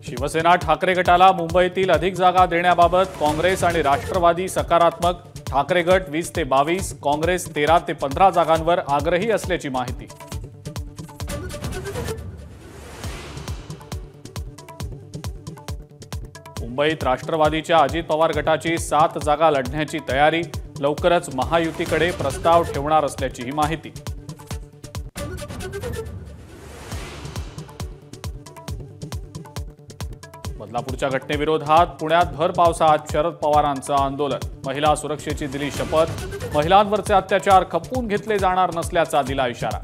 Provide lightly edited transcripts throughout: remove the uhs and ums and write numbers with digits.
शिवसेना ठाकरे गटाला मुंबईतील अधिक जागा देण्याबाबत काँग्रेस आणि राष्ट्रवादी सकारात्मक। ठाकरे गट 20 ते 22, काँग्रेस 13 ते 15 जागांवर आग्रही असल्याची माहिती। मुंबईत राष्ट्रवादीच्या अजित पवार गटाची 7 जागा लढण्याची तयारी। लवकरच महायुतीकडे प्रस्ताव ठेवणार असल्याची माहिती। बदलापूरच्या घटनेविरोधात पुण्यात भर पावसात शरद पवारांचं आंदोलन। महिला सुरक्षेची दिली शपथ। महिलांवरचे अत्याचार खपवून घेतले जाणार नसल्याचा दिला इशारा।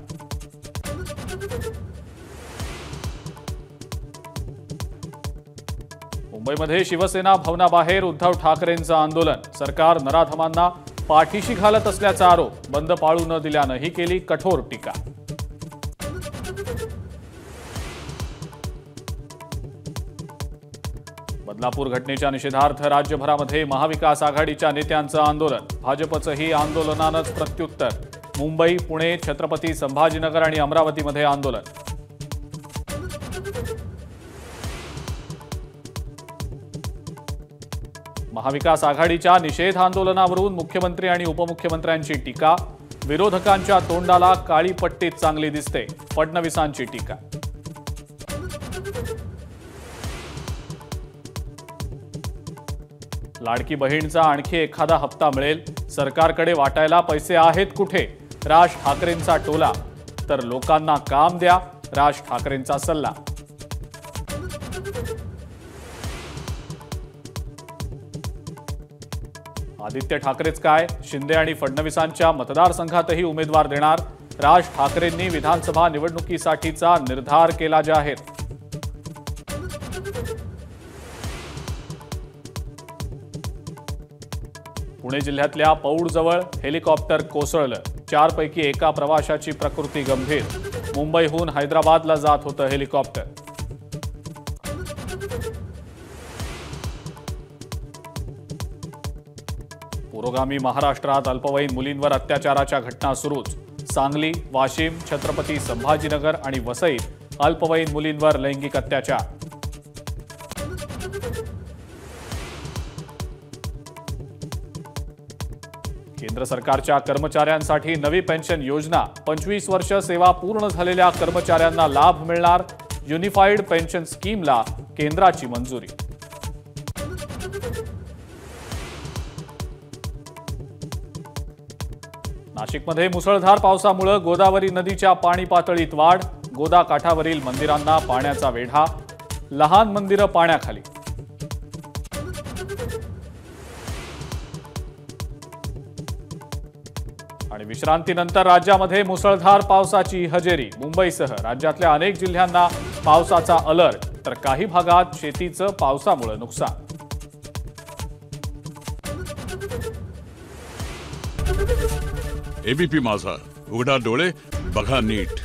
मुंबईमध्ये शिवसेना भवनाबाहेर उद्धव ठाकरेंचं आंदोलन। सरकार नराधमांना पाठीशी घालत असल्याचा आरोप। बंद पाळू न दिल्यानं ही केली कठोर टीका। बदलापूर घटनेच्या निषेधार्थ राज्यभरामध्ये महाविकास आघाडीच्या नेत्यांचं आंदोलन। भाजपचंही आंदोलनानंच प्रत्युत्तर। मुंबई, पुणे, छत्रपती संभाजीनगर आणि अमरावतीमध्ये आंदोलन। महाविकास आघाडीच्या निषेध आंदोलनावरून मुख्यमंत्री आणि उपमुख्यमंत्र्यांची टीका। विरोधकांच्या तोंडाला काळी पट्टीत चांगली दिसते, फडणवीसांची टीका। लाडकी बहीणचा आणखी एखादा हप्ता मिळेल। सरकारकडे वाटायला पैसे आहेत कुठे? राज ठाकरेंचा टोला। तर लोकांना काम द्या, राज ठाकरेंचा सल्ला। आदित्य ठाकरेच काय? शिंदे आणि फडणवीसांच्या मतदारसंघातही उमेदवार देणार। राज ठाकरेंनी विधानसभा निवडणुकीसाठीचा निर्धार केला जाहीर। पुणे जिल्ह्यातल्या पौडजवळ हेलिकॉप्टर कोसळलं। 4 पैकी एका प्रवाशाची प्रकृती गंभीर। मुंबईहून हैदराबादला जात होतं हेलिकॉप्टर। पुरोगामी महाराष्ट्रात अल्पवयीन मुलींवर अत्याचाराच्या घटना सुरूच। सांगली, वाशिम, छत्रपती संभाजीनगर आणि वसईत अल्पवयीन मुलींवर लैंगिक अत्याचार। केंद्र सरकारच्या कर्मचाऱ्यांसाठी नवी पेन्शन योजना। 25 वर्ष सेवा पूर्ण झालेल्या कर्मचाऱ्यांना लाभ मिळणार। युनिफाईड पेन्शन स्कीमला केंद्राची मंजुरी। नाशिकमध्ये मुसळधार पावसामुळे गोदावरी नदीच्या पाणी पातळीत वाढ। गोदा काठावरील मंदिरांना पाण्याचा वेढा। लहान मंदिरं पाण्याखाली। आणि विश्रांतीनंतर राज्यामध्ये मुसळधार पावसाची हजेरी। मुंबईसह राज्यातल्या अनेक जिल्ह्यांना पावसाचा अलर्ट, तर काही भागात शेतीचं पावसामुळे नुकसान। एबीपी माझा, उघडा डोळे बघा नीट।